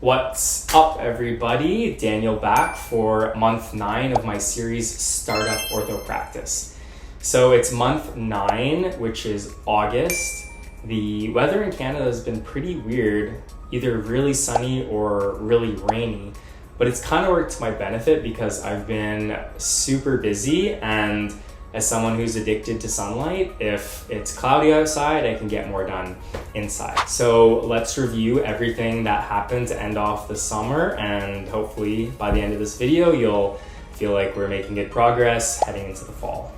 What's up, everybody? Daniel back for month 9 of my series Startup Ortho Practice. So it's month 9, which is August. The weather in Canada has been pretty weird, either really sunny or really rainy, but it's kind of worked to my benefit because I've been super busy, and as someone who's addicted to sunlight, if it's cloudy outside, I can get more done inside. So let's review everything that happened to end off the summer, and hopefully by the end of this video, you'll feel like we're making good progress heading into the fall.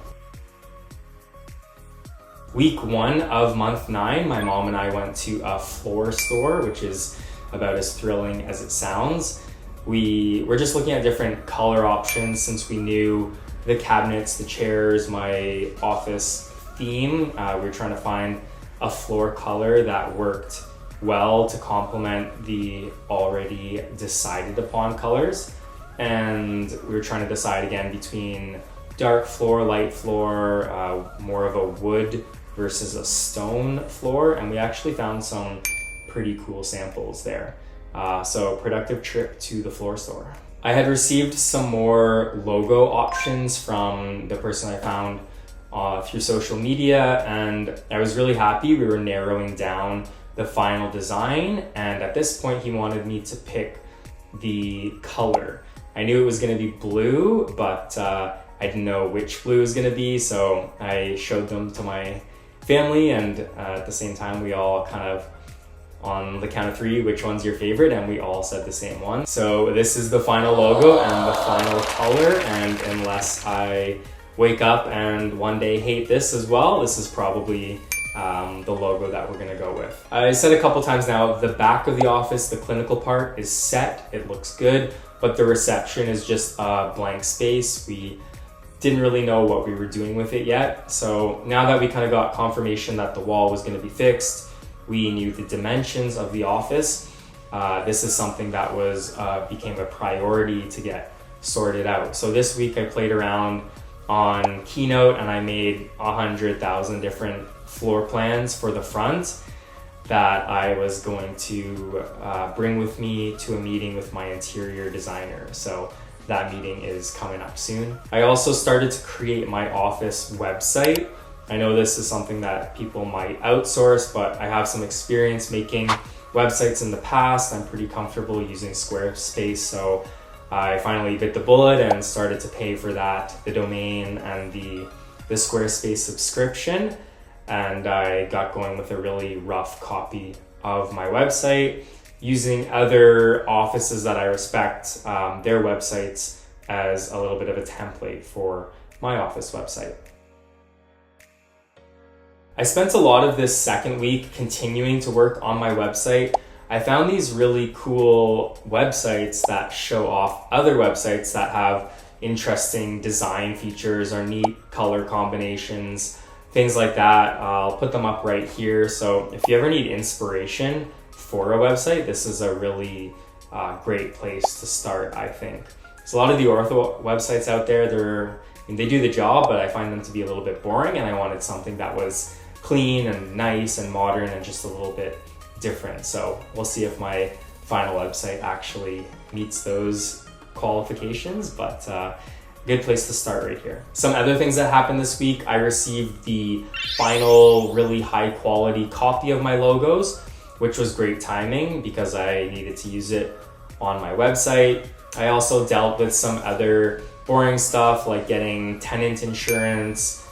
Week 1 of month 9, my mom and I went to a floor store, which is about as thrilling as it sounds. We were just looking at different color options since we knew the cabinets, the chairs, my office theme. We were trying to find a floor color that worked well to complement the already decided upon colors. And we were trying to decide again between dark floor, light floor, more of a wood versus a stone floor. And we actually found some pretty cool samples there. So productive trip to the floor store. I had received some more logo options from the person I found through social media, and I was really happy. We were narrowing down the final design, and at this point he wanted me to pick the color. I knew it was going to be blue, but I didn't know which blue it was going to be, so I showed them to my family, and at the same time we all kind of, on the count of 3, which one's your favorite, and we all said the same one. So this is the final logo and the final color, and unless I wake up and one day hate this as well, this is probably the logo that we're gonna go with. I said a couple times now, the back of the office, the clinical part, is set, it looks good, but the reception is just a blank space. We didn't really know what we were doing with it yet, so now that we kind of got confirmation that the wall was gonna be fixed, we knew the dimensions of the office. This is something that became a priority to get sorted out. So this week I played around on Keynote and I made 100,000 different floor plans for the front that I was going to bring with me to a meeting with my interior designer. So that meeting is coming up soon. I also started to create my office website. I know this is something that people might outsource, but I have some experience making websites in the past. I'm pretty comfortable using Squarespace, so I finally bit the bullet and started to pay for that, the domain and the Squarespace subscription. And I got going with a really rough copy of my website using other offices that I respect, their websites as a little bit of a template for my office website. I spent a lot of this second week continuing to work on my website. I found these really cool websites that show off other websites that have interesting design features or neat color combinations, things like that. I'll put them up right here. So if you ever need inspiration for a website, this is a really great place to start, I think. There's a lot of the ortho websites out there, they do the job, but I find them to be a little bit boring, and I wanted something that was clean and nice and modern and just a little bit different. So we'll see if my final website actually meets those qualifications, but good place to start right here. Some other things that happened this week, I received the final really high quality copy of my logos, which was great timing because I needed to use it on my website. I also dealt with some other boring stuff like getting tenant insurance,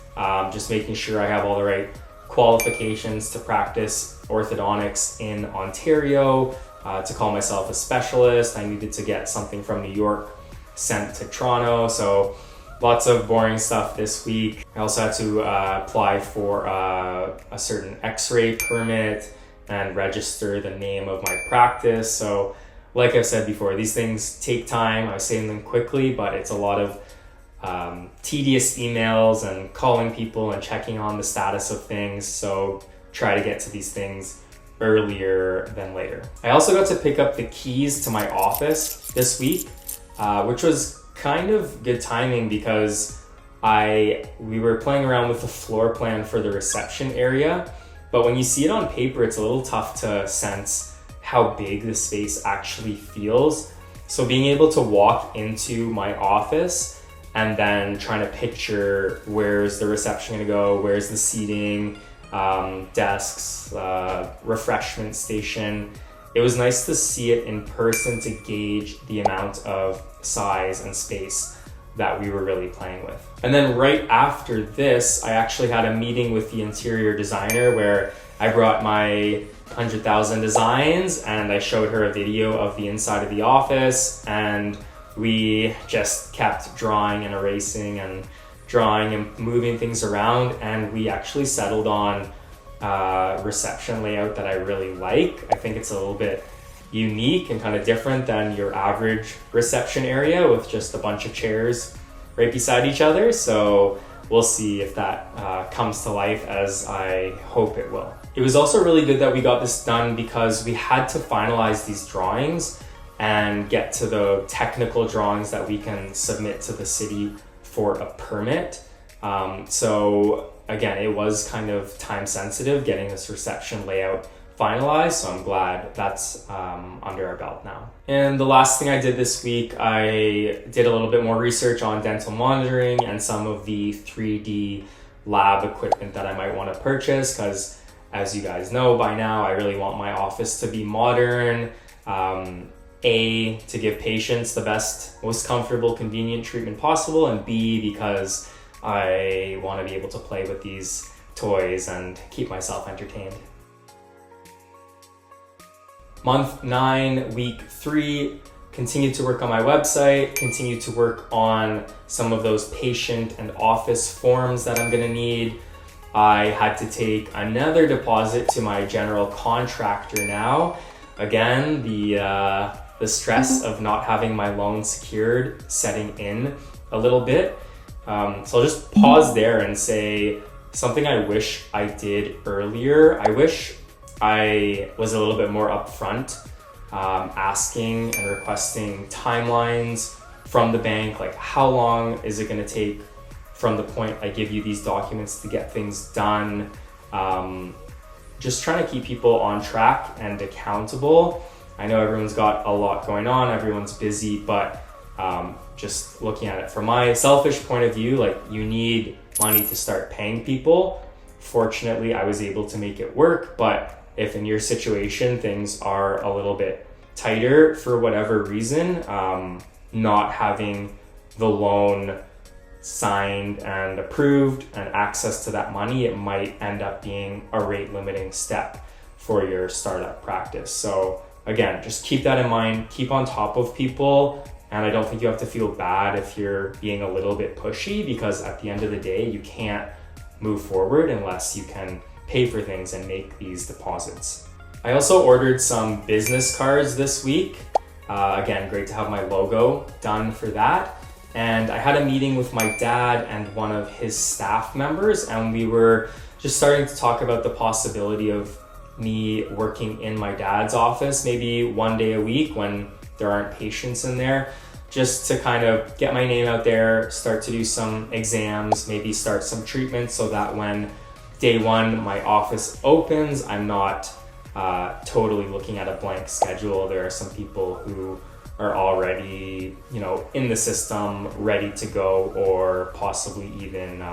just making sure I have all the right qualifications to practice orthodontics in Ontario. To call myself a specialist, I needed to get something from New York sent to Toronto. So lots of boring stuff this week. I also had to apply for a certain x-ray permit and register the name of my practice. So like I've said before, these things take time. I was saying them quickly, but it's a lot of tedious emails and calling people and checking on the status of things. So try to get to these things earlier than later. I also got to pick up the keys to my office this week, which was kind of good timing because we were playing around with the floor plan for the reception area, but when you see it on paper, it's a little tough to sense how big the space actually feels. So being able to walk into my office and then trying to picture where's the reception gonna go, where's the seating, desks, refreshment station. It was nice to see it in person to gauge the amount of size and space that we were really playing with. And then right after this, I actually had a meeting with the interior designer where I brought my 100,000 designs and I showed her a video of the inside of the office, and we just kept drawing and erasing and drawing and moving things around, and we actually settled on a reception layout that I really like. I think it's a little bit unique and kind of different than your average reception area with just a bunch of chairs right beside each other. So we'll see if that comes to life, as I hope it will. It was also really good that we got this done because we had to finalize these drawings and get to the technical drawings that we can submit to the city for a permit. So again, it was kind of time sensitive getting this reception layout finalized, so I'm glad that's under our belt now. And the last thing I did this week, I did a little bit more research on dental monitoring and some of the 3D lab equipment that I might want to purchase, because as you guys know by now, I really want my office to be modern, A, to give patients the best, most comfortable, convenient treatment possible, and B, because I want to be able to play with these toys and keep myself entertained. Month 9, week 3, continued to work on my website, continued to work on some of those patient and office forms that I'm gonna need. I had to take another deposit to my general contractor now. Again, the stress of not having my loan secured setting in a little bit. So I'll just pause there and say something I wish I did earlier. I wish I was a little bit more upfront, asking and requesting timelines from the bank, like how long is it gonna take from the point I give you these documents to get things done. Just trying to keep people on track and accountable. I know everyone's got a lot going on, everyone's busy, but just looking at it from my selfish point of view, like you need money to start paying people. Fortunately, I was able to make it work, but if in your situation things are a little bit tighter for whatever reason, not having the loan signed and approved and access to that money, it might end up being a rate limiting step for your startup practice. So again, just keep that in mind, keep on top of people. And I don't think you have to feel bad if you're being a little bit pushy, because at the end of the day, you can't move forward unless you can pay for things and make these deposits. I also ordered some business cards this week. Again, great to have my logo done for that. And I had a meeting with my dad and one of his staff members, and we were just starting to talk about the possibility of me working in my dad's office, maybe one day a week when there aren't patients in there, just to kind of get my name out there, start to do some exams, maybe start some treatments, so that when day one my office opens, I'm not totally looking at a blank schedule. There are some people who are already, in the system, ready to go, or possibly even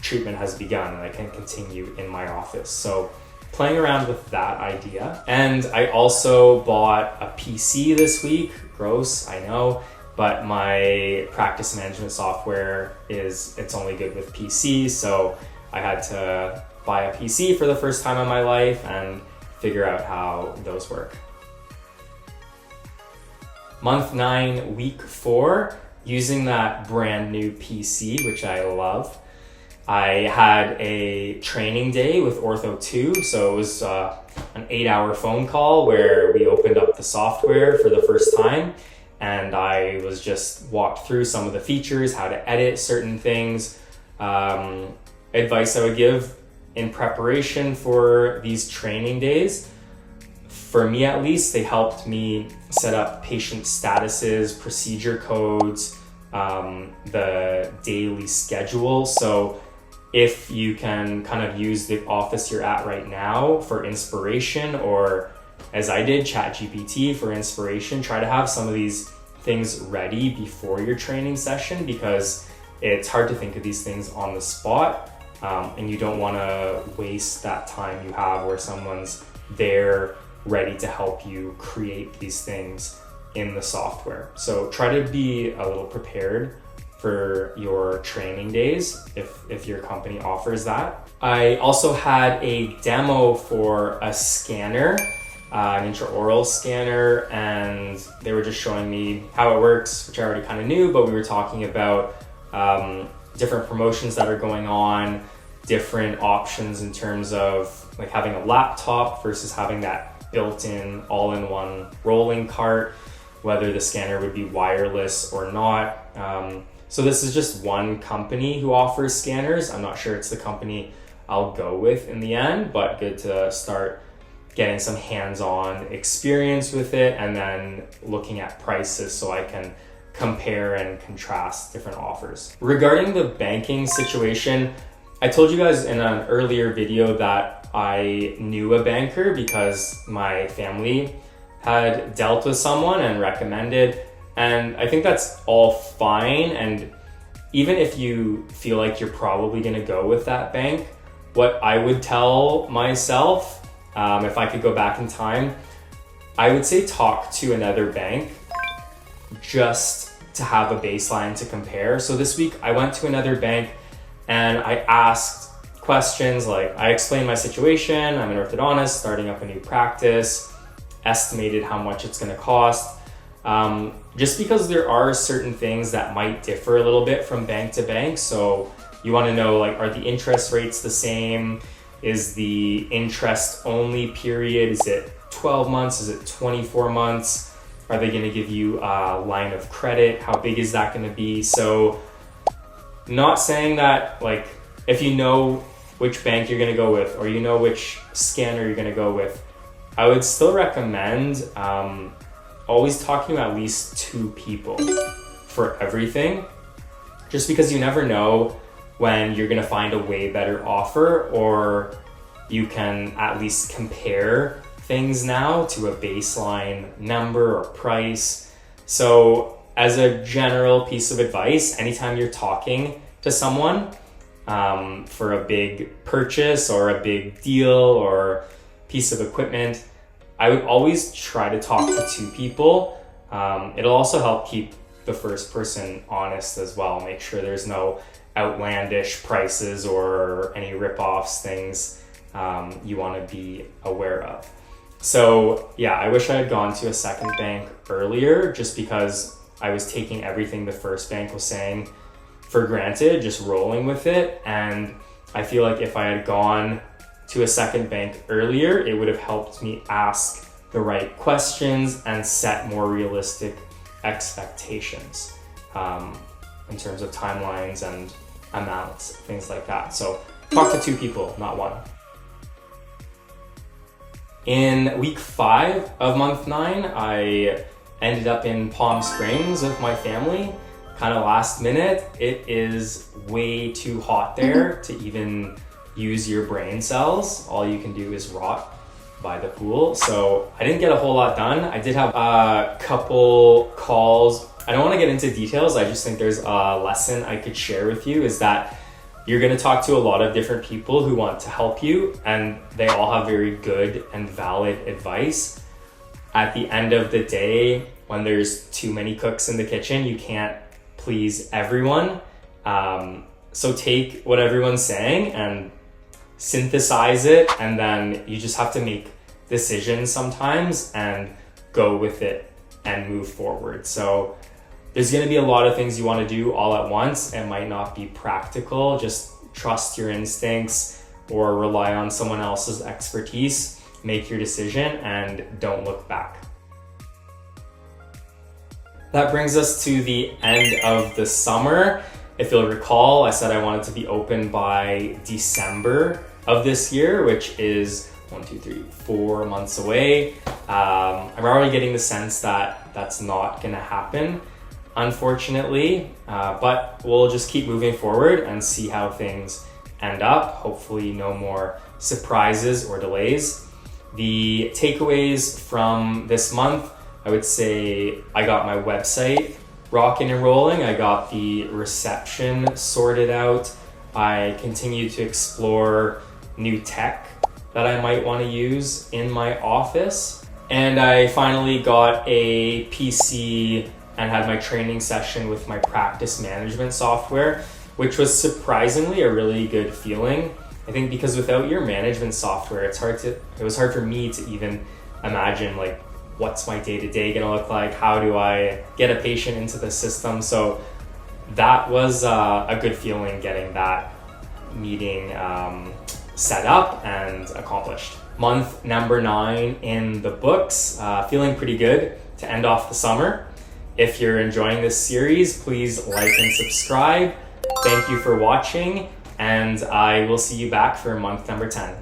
treatment has begun and I can continue in my office. So playing around with that idea. And I also bought a PC this week. Gross, I know, but my practice management software it's only good with PC, so I had to buy a PC for the first time in my life and figure out how those work. Month 9, week 4, using that brand new PC, which I love. I had a training day with Ortho 2, so it was an 8-hour phone call where we opened up the software for the first time, and I was just walked through some of the features, how to edit certain things, advice I would give in preparation for these training days. For me at least, they helped me set up patient statuses, procedure codes, the daily schedule. So if you can kind of use the office you're at right now for inspiration, or as I did, ChatGPT for inspiration, try to have some of these things ready before your training session, because it's hard to think of these things on the spot, and you don't want to waste that time you have where someone's there ready to help you create these things in the software. So try to be a little prepared for your training days if your company offers that. I also had a demo for a scanner, an intraoral scanner, and they were just showing me how it works, which I already kind of knew, but we were talking about different promotions that are going on, different options in terms of like having a laptop versus having that built-in all-in-one rolling cart, whether the scanner would be wireless or not. So this is just one company who offers scanners. I'm not sure it's the company I'll go with in the end, but good to start getting some hands-on experience with it and then looking at prices so I can compare and contrast different offers. Regarding the banking situation, I told you guys in an earlier video that I knew a banker because my family had dealt with someone and recommended, and I think that's all fine. And even if you feel like you're probably gonna go with that bank, what I would tell myself, if I could go back in time, I would say talk to another bank just to have a baseline to compare. So this week I went to another bank and I asked questions like, I explained my situation, I'm an orthodontist starting up a new practice, estimated how much it's gonna cost. Just because there are certain things that might differ a little bit from bank to bank. So you wanna know, like, are the interest rates the same? Is the interest only period, is it 12 months? Is it 24 months? Are they gonna give you a line of credit? How big is that gonna be? So not saying that, like, if you know which bank you're gonna go with or you know which scanner you're gonna go with, I would still recommend always talking to at least 2 people for everything, just because you never know when you're gonna find a way better offer, or you can at least compare things now to a baseline number or price. So as a general piece of advice, anytime you're talking to someone for a big purchase or a big deal or piece of equipment, I would always try to talk to 2 people. It'll also help keep the first person honest as well. Make sure there's no outlandish prices or any rip-offs, things you want to be aware of. So yeah, I wish I had gone to a second bank earlier, just because I was taking everything the first bank was saying for granted, just rolling with it. And I feel like if I had gone to a second bank earlier, it would have helped me ask the right questions and set more realistic expectations in terms of timelines and amounts, things like that. So talk to 2 people, not 1. In week 5 of month 9, I ended up in Palm Springs with my family, kind of last minute. It is way too hot there to even use your brain cells. All you can do is rot by the pool. So I didn't get a whole lot done. I did have a couple calls. I don't want to get into details. I just think there's a lesson I could share with you, is that you're going to talk to a lot of different people who want to help you, and they all have very good and valid advice. At the end of the day, when there's too many cooks in the kitchen, you can't please everyone. So take what everyone's saying and synthesize it, and then you just have to make decisions sometimes and go with it and move forward. So there's going to be a lot of things you want to do all at once. It might not be practical. Just trust your instincts or rely on someone else's expertise. Make your decision and don't look back. That brings us to the end of the summer. If you'll recall, I said I wanted to be open by December of this year, which is 4 months away. I'm already getting the sense that that's not going to happen, unfortunately, but we'll just keep moving forward and see how things end up. Hopefully no more surprises or delays. The takeaways from this month, I would say I got my website rocking and rolling. I got the reception sorted out. I continue to explore new tech that I might want to use in my office. And I finally got a PC and had my training session with my practice management software, which was surprisingly a really good feeling. I think because without your management software, it was hard for me to even imagine like, what's my day-to-day gonna look like? How do I get a patient into the system? So that was a good feeling, getting that meeting set up and accomplished. Month number 9 in the books, feeling pretty good to end off the summer. If you're enjoying this series, please like and subscribe. Thank you for watching, and I will see you back for month number 10.